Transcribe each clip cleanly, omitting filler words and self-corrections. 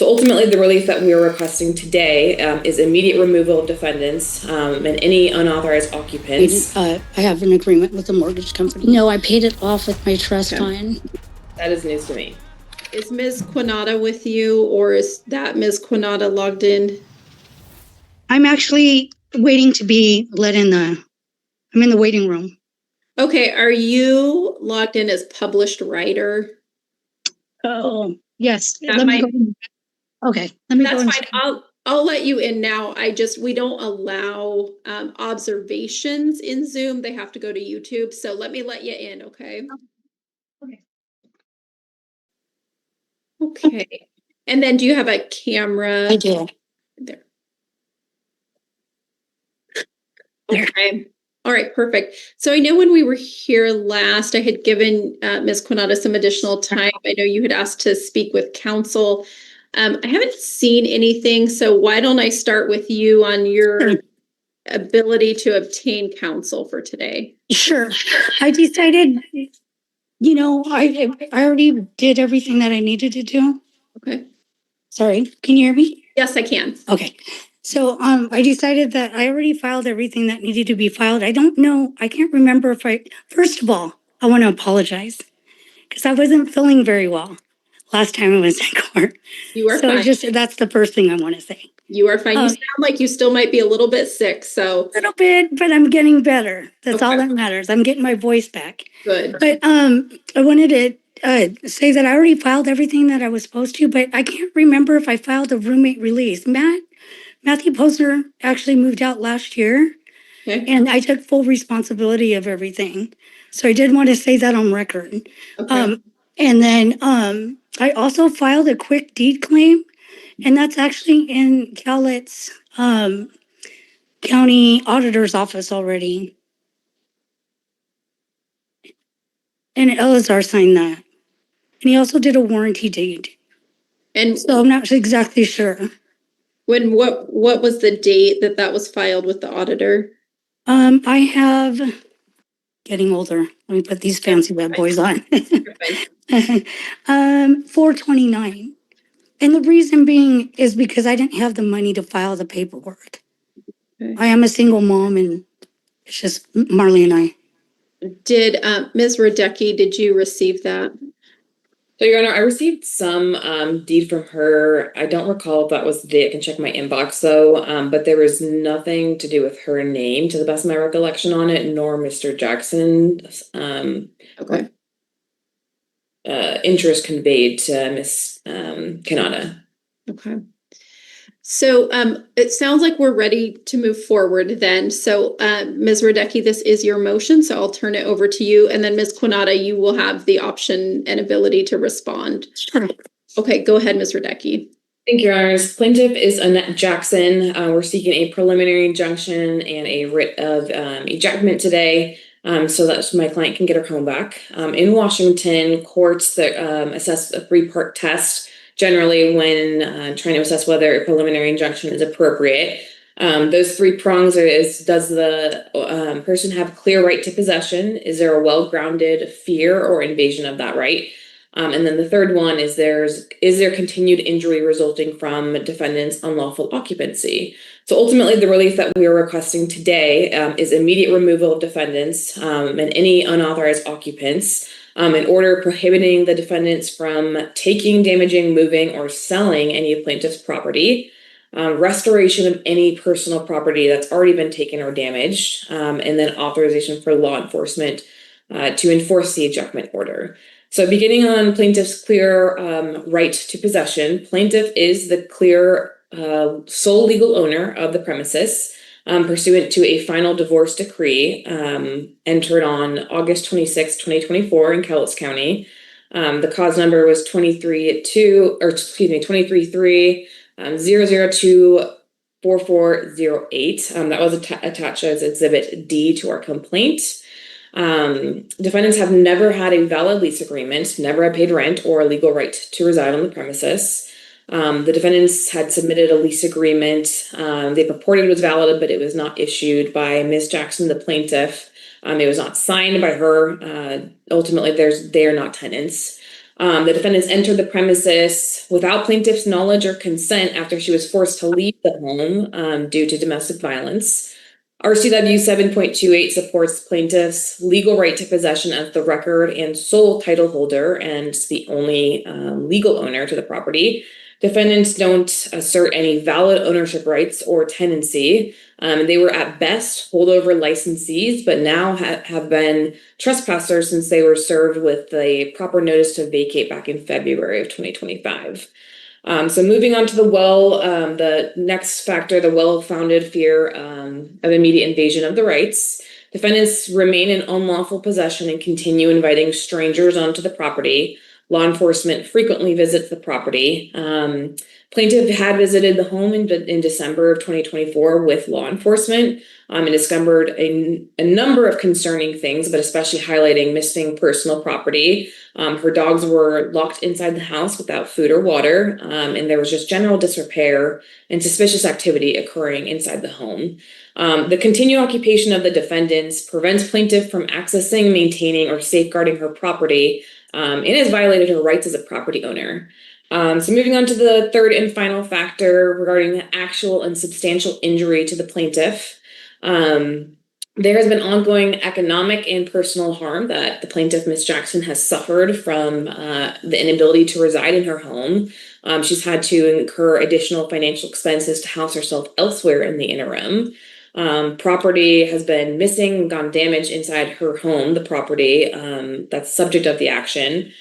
So ultimately, the relief that we are requesting today is immediate removal of defendants and any unauthorized occupants. I have an agreement with the mortgage company. No, I paid it off with my trust fund. That is news to me. Is Ms. Quinata with you, or is that Ms. Quinata logged in? I'm actually waiting to be let in I'm in the waiting room. Okay, are you logged in as published writer? Oh, yes. That might. Okay, let me go. That's fine. I'll let you in now. We don't allow observations in Zoom. They have to go to YouTube. So let me let you in, okay? Okay. Okay. And then do you have a camera? I do. There. Okay. All right, perfect. So I know when we were here last, I had given Ms. Quinata some additional time. I know you had asked to speak with counsel. I haven't seen anything, so why don't I start with you on your ability to obtain counsel for today? Sure. I decided, I already did everything that I needed to do. Okay. Sorry, can you hear me? Yes, I can. Okay. So I decided that I already filed everything that needed to be filed. I don't know. I can't remember first of all, I want to apologize because I wasn't feeling very well last time I was in court. You are fine. That's the first thing I want to say. You are fine. You sound like you still might be a little bit sick, so. A little bit, but I'm getting better. That's all that matters. I'm getting my voice back. Good. But I wanted to say that I already filed everything that I was supposed to, but I can't remember if I filed a roommate release. Matthew Posner actually moved out last year, and I took full responsibility of everything. So I did want to say that on record. Okay. And then I also filed a quick deed claim, and that's actually in Cowlitz County Auditor's Office already. And Elazar signed that. And he also did a warranty deed. And so I'm not exactly sure. What was the date that was filed with the auditor? I have getting older. Let me put these fancy bad boys on. 4/29. And the reason being is because I didn't have the money to file the paperwork. Okay. I am a single mom, and it's just Marley and I. Did Ms. Radecki, did you receive that? So, Your Honor, I received some deed from her. I don't recall if that was the date. I can check my inbox, though. But there was nothing to do with her name, to the best of my recollection, on it, nor Mr. Jackson's interest conveyed to Ms. Kanata. Okay. So it sounds like we're ready to move forward then. So Ms. Radecki, this is your motion, so I'll turn it over to you. And then Ms. Quinata, you will have the option and ability to respond. Sure. Okay, go ahead, Ms. Radecki. Thank you, Your Honors. Plaintiff is Annette Jackson. We're seeking a preliminary injunction and a writ of ejectment today, so that my client can get her home back. In Washington, courts that assess a three-part test generally when trying to assess whether a preliminary injunction is appropriate. Those three prongs does the person have clear right to possession? Is there a well-grounded fear or invasion of that right? And then the third one is there continued injury resulting from defendant's unlawful occupancy? So ultimately, the relief that we are requesting today is immediate removal of defendants and any unauthorized occupants, in order prohibiting the defendants from taking, damaging, moving, or selling any of plaintiff's property, restoration of any personal property that's already been taken or damaged, and then authorization for law enforcement to enforce the ejectment order. So beginning on plaintiff's clear right to possession, plaintiff is the clear sole legal owner of the premises, pursuant to a final divorce decree entered on August 26, 2024 in Cowlitz County. The cause number was 232-002-4408. That was attached as Exhibit D to our complaint. Defendants have never had a valid lease agreement, never had paid rent or a legal right to reside on the premises. The defendants had submitted a lease agreement. They purported it was valid, but it was not issued by Ms. Jackson, the plaintiff. It was not signed by her. Ultimately, they are not tenants. The defendants entered the premises without plaintiff's knowledge or consent after she was forced to leave the home due to domestic violence. RCW 7.28 supports plaintiff's legal right to possession as the record and sole title holder and the only legal owner to the property. Defendants don't assert any valid ownership rights or tenancy. They were at best holdover licensees, but now have been trespassers since they were served with the proper notice to vacate back in February of 2025. So moving on to the next factor, the well-founded fear of immediate invasion of the rights. Defendants remain in unlawful possession and continue inviting strangers onto the property. Law enforcement frequently visits the property. Plaintiff had visited the home in December of 2024 with law enforcement and discovered a number of concerning things, but especially highlighting missing personal property. Her dogs were locked inside the house without food or water, and there was just general disrepair and suspicious activity occurring inside the home. The continued occupation of the defendants prevents plaintiff from accessing, maintaining, or safeguarding her property, and has violated her rights as a property owner. So moving on to the third and final factor regarding the actual and substantial injury to the plaintiff. There has been ongoing economic and personal harm that the plaintiff, Ms. Jackson, has suffered from the inability to reside in her home. She's had to incur additional financial expenses to house herself elsewhere in the interim. Property has been missing, gone damaged inside her home, the property that's subject of the action.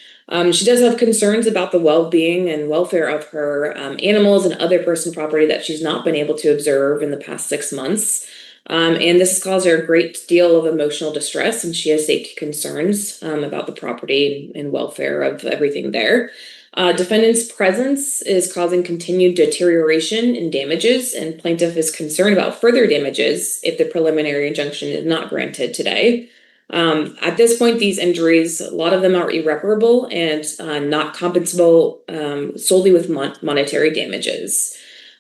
She does have concerns about the well-being and welfare of her animals and other personal property that she's not been able to observe in the past 6 months. And this has caused her a great deal of emotional distress, and she has safety concerns about the property and welfare of everything there. Defendant's presence is causing continued deterioration and damages, and plaintiff is concerned about further damages if the preliminary injunction is not granted today. At this point, these injuries, a lot of them are irreparable and not compensable solely with monetary damages.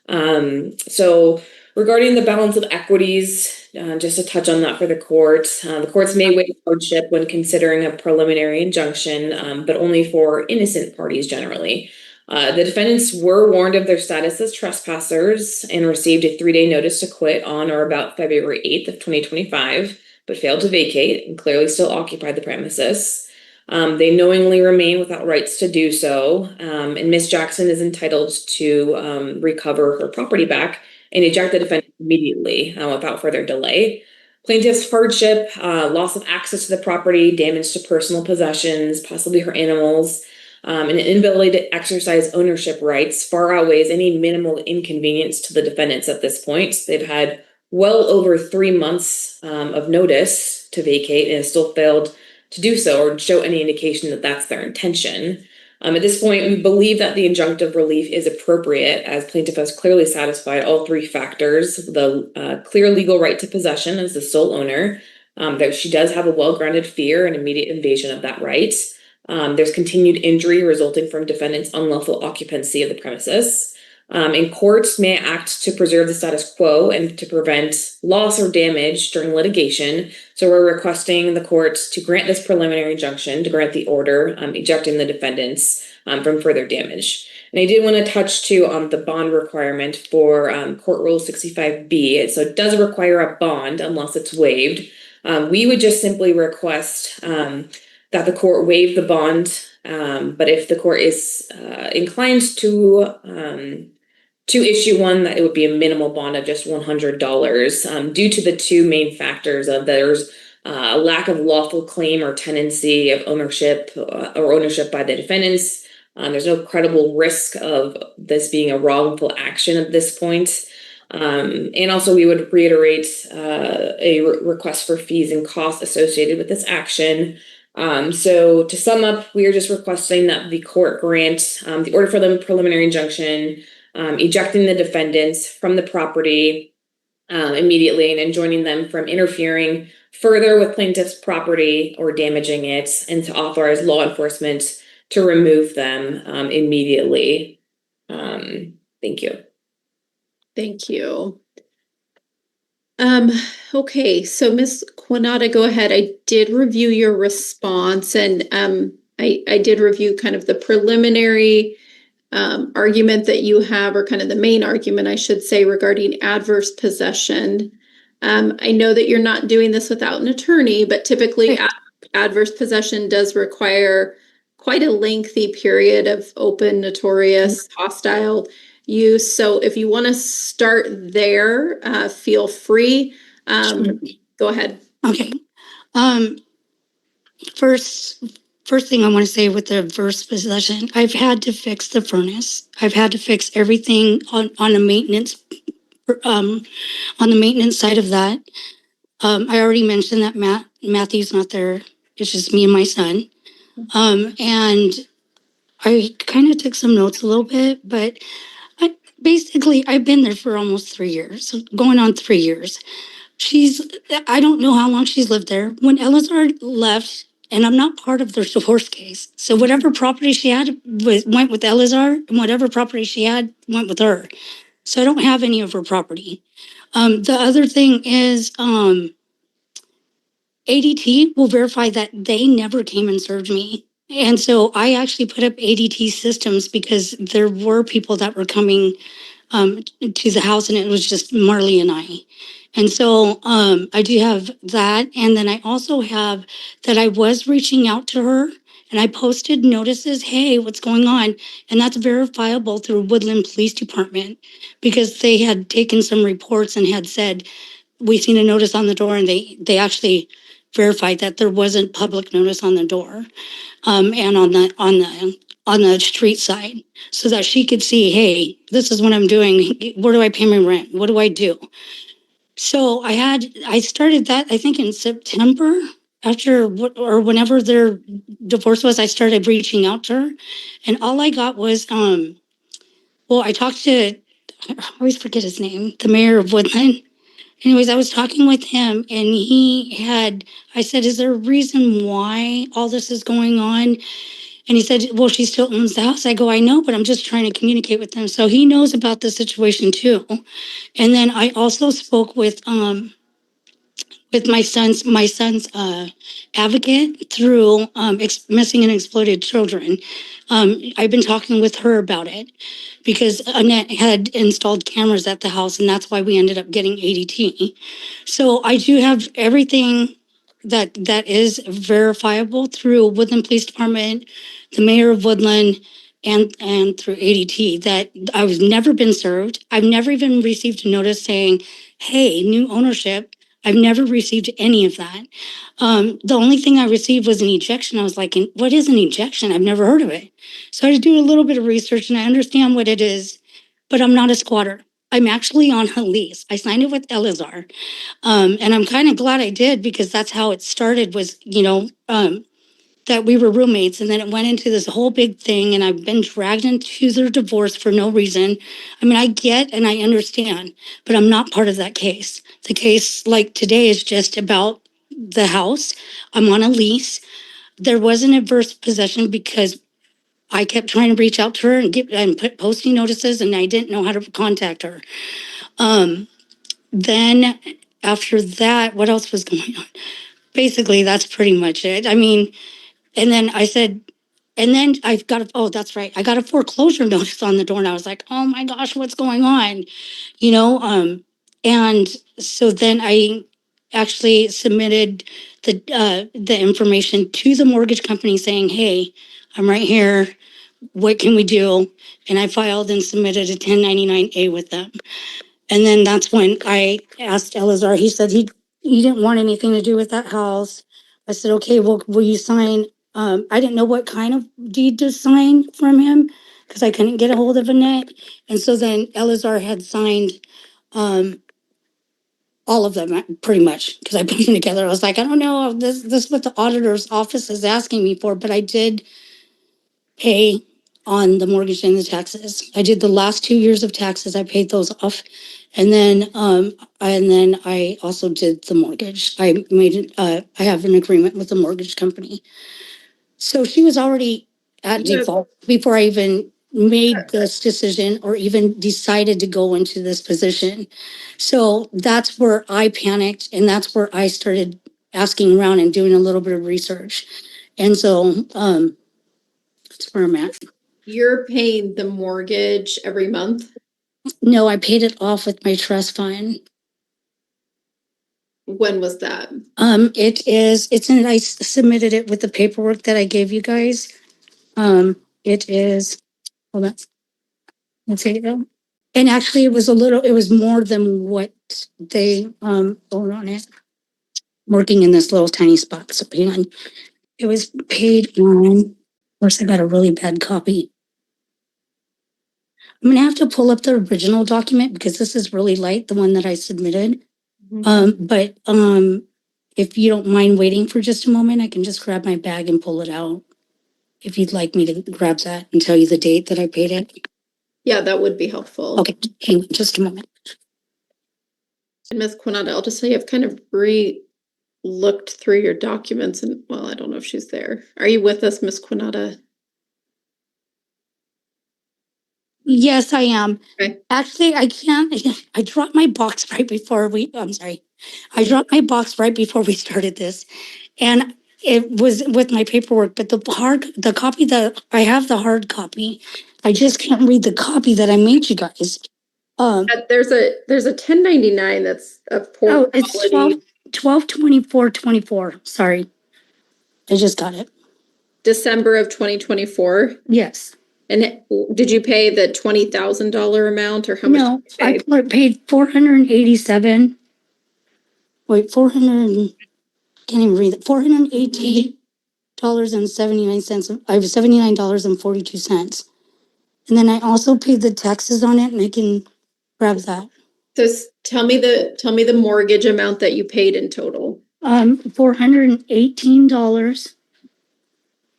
So regarding the balance of equities, just to touch on that for the court, the courts may weigh hardship when considering a preliminary injunction, but only for innocent parties generally. The defendants were warned of their status as trespassers and received a 3-day notice to quit on or about February 8th of 2025, but failed to vacate and clearly still occupied the premises. They knowingly remain without rights to do so, and Ms. Jackson is entitled to recover her property back and eject the defendant immediately without further delay. Plaintiff's hardship, loss of access to the property, damage to personal possessions, possibly her animals, and an inability to exercise ownership rights far outweighs any minimal inconvenience to the defendants at this point. They've had well over 3 months of notice to vacate and have still failed to do so or show any indication that that's their intention. At this point, we believe that the injunctive relief is appropriate as plaintiff has clearly satisfied all 3 factors: the clear legal right to possession as the sole owner, that she does have a well-grounded fear and immediate invasion of that right. There's continued injury resulting from defendant's unlawful occupancy of the premises. And courts may act to preserve the status quo and to prevent loss or damage during litigation. So we're requesting the courts to grant this preliminary injunction, to grant the order ejecting the defendants from further damage. And I did want to touch too on the bond requirement for Court Rule 65B. So it does require a bond unless it's waived. We would just simply request that the court waive the bond. But if the court is inclined to issue one, that it would be a minimal bond of just $100 due to the 2 main factors of there's a lack of lawful claim or tenancy of ownership or ownership by the defendants. There's no credible risk of this being a wrongful action at this point. And also we would reiterate a request for fees and costs associated with this action. So to sum up, we are just requesting that the court grant the order for the preliminary injunction, ejecting the defendants from the property immediately and enjoining them from interfering further with plaintiff's property or damaging it, and to authorize law enforcement to remove them immediately. Thank you. Thank you. Okay, so Ms. Quinata, go ahead. I did review your response, and I did review kind of the preliminary argument that you have, or kind of the main argument, I should say, regarding adverse possession. I know that you're not doing this without an attorney, but typically adverse possession does require quite a lengthy period of open, notorious, hostile use. So if you want to start there, feel free. Go ahead. Okay. First thing I want to say with the adverse possession, I've had to fix the furnace. I've had to fix everything on the maintenance side of that. I already mentioned that Matthew's not there. It's just me and my son. And I kind of took some notes a little bit, but I've been there for almost 3 years, going on 3 years. I don't know how long she's lived there. When Eleazar left, and I'm not part of their divorce case, so whatever property she had went with Eleazar, and whatever property she had went with her. So I don't have any of her property. The other thing is, ADT will verify that they never came and served me. And so I actually put up ADT systems because there were people that were coming to the house, and it was just Marley and I. And so I do have that. And then I also have that I was reaching out to her, and I posted notices, hey, what's going on? And that's verifiable through Woodland Police Department, because they had taken some reports and had said, we've seen a notice on the door, and they actually verified that there wasn't public notice on the door and on the street side, so that she could see, hey, this is what I'm doing. Where do I pay my rent? What do I do? So I started that, I think, in September, whenever their divorce was. I started reaching out to her, and all I got was, I talked to, I always forget his name, the mayor of Woodland. Anyways, I was talking with him, and I said, is there a reason why all this is going on? And he said, well, she still owns the house. I go, I know, but I'm just trying to communicate with them. So he knows about the situation too. And then I also spoke with my son's advocate through missing and exploited children. I've been talking with her about it because Annette had installed cameras at the house, and that's why we ended up getting ADT. So I do have everything that is verifiable through Woodland Police Department, the mayor of Woodland, and through ADT, that I've never been served. I've never even received a notice saying, hey, new ownership. I've never received any of that. The only thing I received was an ejection. I was like, what is an ejection? I've never heard of it. So I had to do a little bit of research, and I understand what it is, but I'm not a squatter. I'm actually on a lease. I signed it with Eleazar. And I'm kind of glad I did, because that's how it started, was, that we were roommates, and then it went into this whole big thing, and I've been dragged into their divorce for no reason. I mean, I get and I understand, but I'm not part of that case. The case, like today, is just about the house. I'm on a lease. There was an adverse possession because I kept trying to reach out to her and put posting notices, and I didn't know how to contact her. Then after that, what else was going on? Basically, that's pretty much it. I mean, and then I said, and then that's right. I got a foreclosure notice on the door, and I was like, oh my gosh, what's going on? And so then I actually submitted the information to the mortgage company saying, hey, I'm right here. What can we do? And I filed and submitted a 1099-A with them. And then that's when I asked Eleazar. He said he didn't want anything to do with that house. I said, okay, well, will you sign? I didn't know what kind of deed to sign from him, because I couldn't get a hold of Annette. And so then Eleazar had signed all of them, pretty much, because I put them together. I was like, I don't know, this is what the auditor's office is asking me for, but I did pay on the mortgage and the taxes. I did the last 2 years of taxes. I paid those off. And then I also did the mortgage. I have an agreement with the mortgage company. So she was already at default before I even made this decision or even decided to go into this position. So that's where I panicked, and that's where I started asking around and doing a little bit of research. And so That's where I'm at. You're paying the mortgage every month? No, I paid it off with my trust fund. When was that? I submitted it with the paperwork that I gave you guys. It is, hold on. Let's see. And actually it was more than what they, hold on it. Working in this little tiny spot. So hang on. It was paid on, of course, I got a really bad copy. I'm gonna have to pull up the original document because this is really light, the one that I submitted. But if you don't mind waiting for just a moment, I can just grab my bag and pull it out. If you'd like me to grab that and tell you the date that I paid it. Yeah, that would be helpful. Okay, hang on just a moment. And Ms. Quinata, I'll just say I've kind of re-looked through your documents and, well, I don't know if she's there. Are you with us, Ms. Quinata? Yes, I am. Okay. Actually, I can't. I dropped my box right before I'm sorry. I dropped my box right before we started this. And it was with my paperwork, but the copy that I have, the hard copy, I just can't read the copy that I made you guys. There's a 1099 that's of poor Oh, it's quality. 12/24/24. Sorry. I just got it. December of 2024. Yes. And did you pay the $20,000 amount or how much? No, did you I paid 487. Wait, 400, can't even read it. $418.79. I have $79.42. And then I also paid the taxes on it, and I can grab that. pay? So tell me the mortgage amount that you paid in total. $418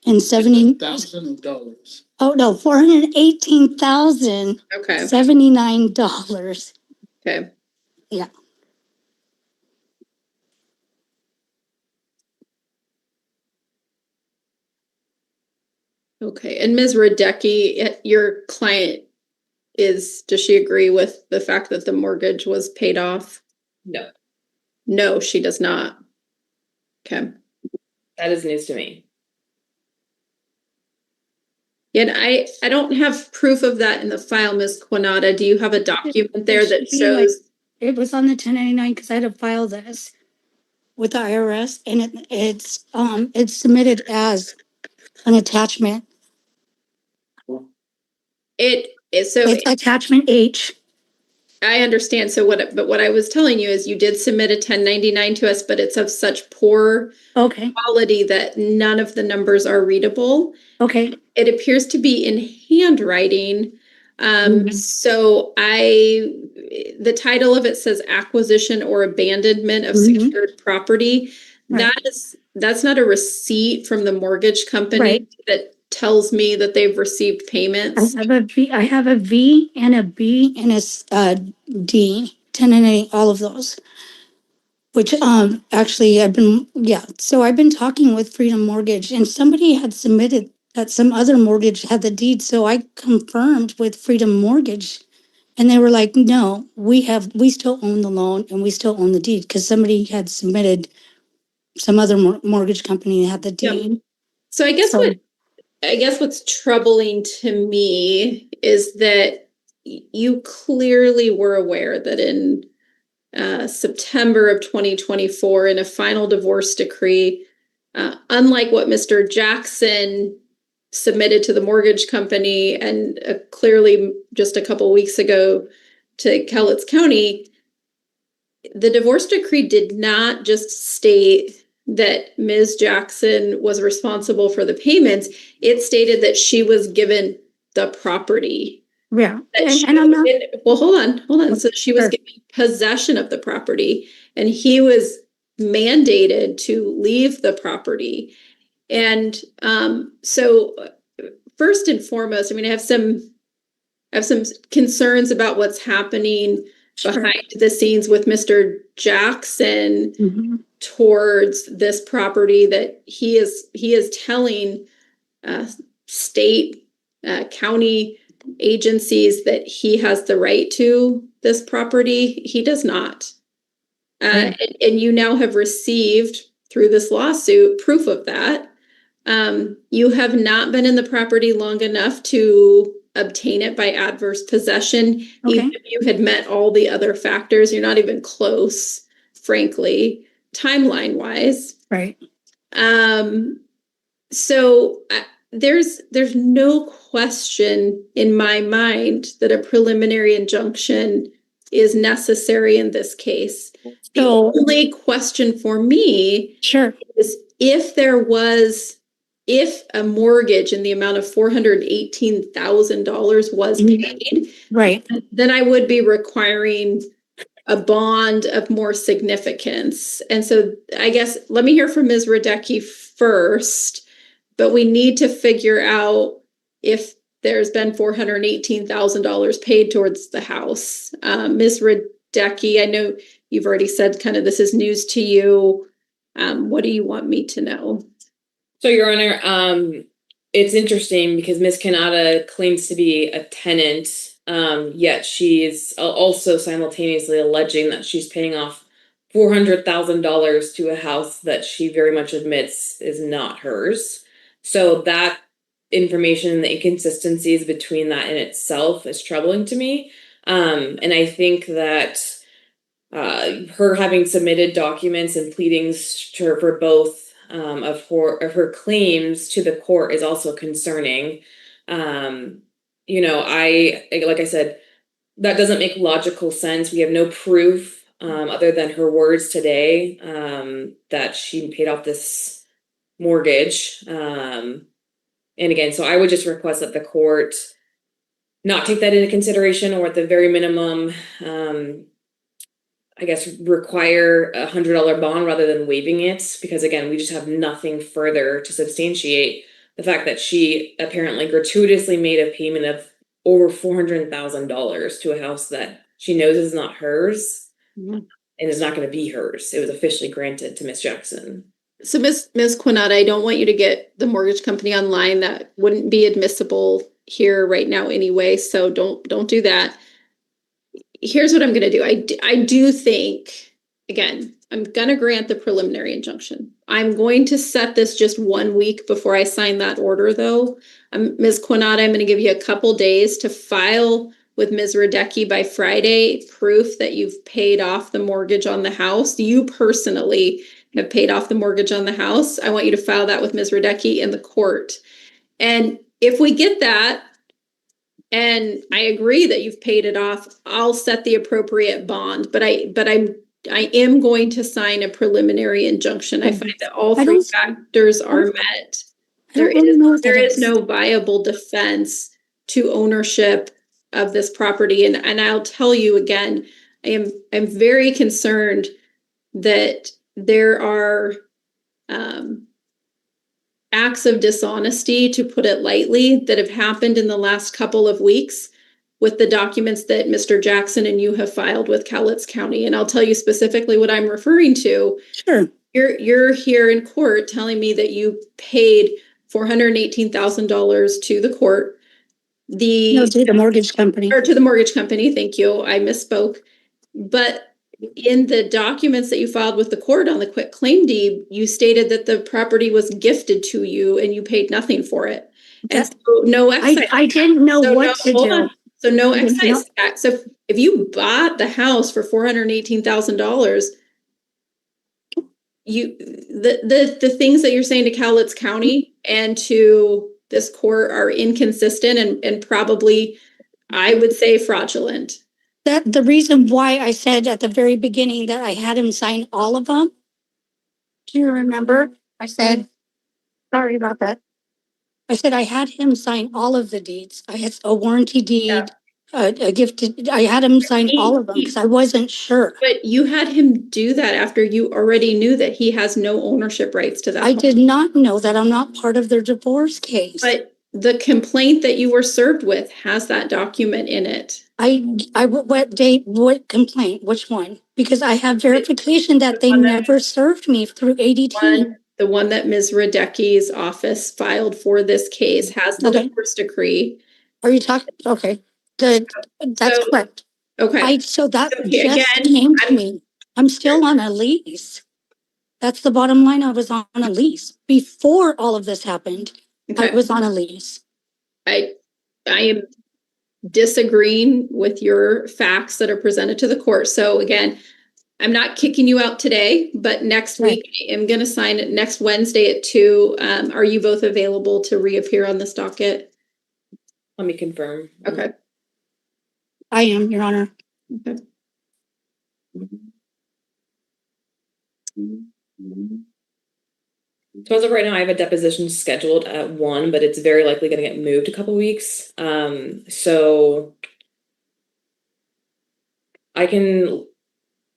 and $70,000. Oh no, $418,079. Okay. Yeah. Okay. And Ms. Radecki, your client does she agree with the fact that the mortgage was paid off? No, No, she does not. Okay. that is news to me. And I don't have proof of that in the file, Ms. Quinata. Do you have a document there that shows? It was on the 1099 because I had to file this with the IRS, and it's submitted as an attachment. So It's attachment H. I understand. So what I was telling you is you did submit a 1099 to us, but it's of such poor quality that none of the numbers are readable. Okay. It appears to be in handwriting. So the title of it says acquisition or abandonment of secured property. Right. That's not a receipt from the mortgage company that tells me that they've received payments. I have a V and a B and a D, 10 and 8, all of those. Which actually so I've been talking with Freedom Mortgage, and somebody had submitted that some other mortgage had the deed, so I confirmed with Freedom Mortgage, and they were like, no, we still own the loan and we still own the deed, because somebody had submitted, some other mortgage company had the deed. Yep. So I guess what's troubling to me is that you clearly were aware that in September of 2024, in a final divorce decree, unlike what Mr. Jackson submitted to the mortgage company and clearly just a couple weeks ago to Cowlitz County, the divorce decree did not just state that Ms. Jackson was responsible for the payments. It stated that she was given the property. Yeah. And I'm not. Well, hold on. So she was given possession of the property, and he was mandated to leave the property. And so first and foremost, I mean, I have some concerns about what's happening behind the scenes with Mr. Jackson towards this property that he is telling state, county agencies that he has the right to this property. He does not. And you now have received through this lawsuit proof of that. You have not been in the property long enough to obtain it by adverse possession. Okay. Even if you had met all the other factors, you're not even close, frankly, timeline wise. Right. So there's no question in my mind that a preliminary injunction is necessary in this case. The So, only question for me sure. is if a mortgage in the amount of $418,000 was paid, Right. then I would be requiring a bond of more significance. And so I guess let me hear from Ms. Radecki first, but we need to figure out if there's been $418,000 paid towards the house. Ms. Radecki, I know you've already said kind of this is news to you. What do you want me to know? So, Your Honor, it's interesting because Ms. Kanata claims to be a tenant, yet she's also simultaneously alleging that she's paying off $400,000 to a house that she very much admits is not hers. So that information, the inconsistencies between that in itself is troubling to me. And I think that her having submitted documents and pleadings to her for both of her claims to the court is also concerning. Like I said, that doesn't make logical sense. We have no proof other than her words today that she paid off this mortgage. And again, so I would just request that the court not take that into consideration, or at the very minimum, I guess, require $100 bond rather than waiving it, because again, we just have nothing further to substantiate the fact that she apparently gratuitously made a payment of over $400,000 to a house that she knows is not hers and is not going to be hers. It was officially granted to Miss Jackson. So Ms. Quinata, I don't want you to get the mortgage company online. That wouldn't be admissible here right now anyway. So don't do that. Here's what I'm going to do. I do think, again, I'm going to grant the preliminary injunction. I'm going to set this just 1 week before I sign that order, though. Ms. Quinata, I'm going to give you a couple days to file with Ms. Radecki by Friday proof that you've paid off the mortgage on the house. You personally have paid off the mortgage on the house. I want you to file that with Ms. Radecki in the court. And if we get that, and I agree that you've paid it off, I'll set the appropriate bond, but I am going to sign a preliminary injunction. I find that all three factors are met. There is no viable defense to ownership of this property. And I'll tell you again, I'm very concerned that there are acts of dishonesty, to put it lightly, that have happened in the last couple of weeks with the documents that Mr. Jackson and you have filed with Cowlitz County. And I'll tell you specifically what I'm referring to. Sure. You're here in court telling me that you paid $418,000 to the court. To the mortgage company. Or to the mortgage company, thank you. I misspoke. But in the documents that you filed with the court on the quit claim deed, you stated that the property was gifted to you and you paid nothing for it. And so no excise. I didn't know what to do. So no excise tax. So if you bought the house for $418,000, the things that you're saying to Cowlitz County and to this court are inconsistent and probably, I would say, fraudulent. That the reason why I said at the very beginning that I had him sign all of them. Do you remember? I said, sorry about that. I said I had him sign all of the deeds. I had a warranty deed, a gifted. I had him sign all of them because I wasn't sure. But you had him do that after you already knew that he has no ownership rights to that. I did not know that. I'm not part of their divorce case. But the complaint that you were served with has that document in it. What date, what complaint, which one? Because I have verification that they never served me through ADT. The one that Ms. Radecki's office filed for this case has the divorce decree. Are you talking? Okay. That's correct. Okay. So that just came to me. I'm still on a lease. That's the bottom line. I was on a lease. Before all of this happened, I Okay. was on a lease. I am disagreeing with your facts that are presented to the court. So again, I'm not kicking you out today, but next week I am going to sign it next Wednesday at 2. Are you both available to reappear on this docket? Let me confirm. Okay. I am, Your Honor. Okay. So as of right now, I have a deposition scheduled at 1, but it's very likely going to get moved a couple weeks. So I can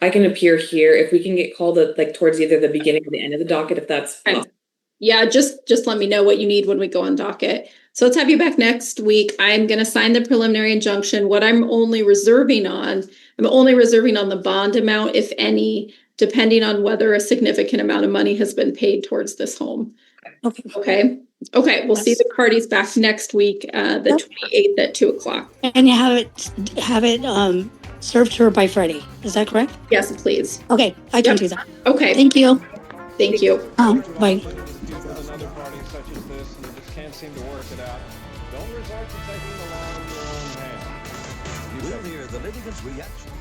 appear here if we can get called at like towards either the beginning or the end of the docket, if that's Okay. possible. Yeah, just let me know what you need when we go on docket. So let's have you back next week. I'm going to sign the preliminary injunction. What I'm only reserving on the bond amount, if any, depending on whether a significant amount of money has been paid towards this home. Okay. Okay. We'll see the parties back next week, the 28th at 2:00. And you have it served to her by Friday. Is that correct? Yes, please. Okay, I can do that. Okay. Thank you. Thank you. Bye. With another party such as this, and you just can't seem to work it out, don't resort to taking the law in your own hands. We'll hear the litigants' reaction.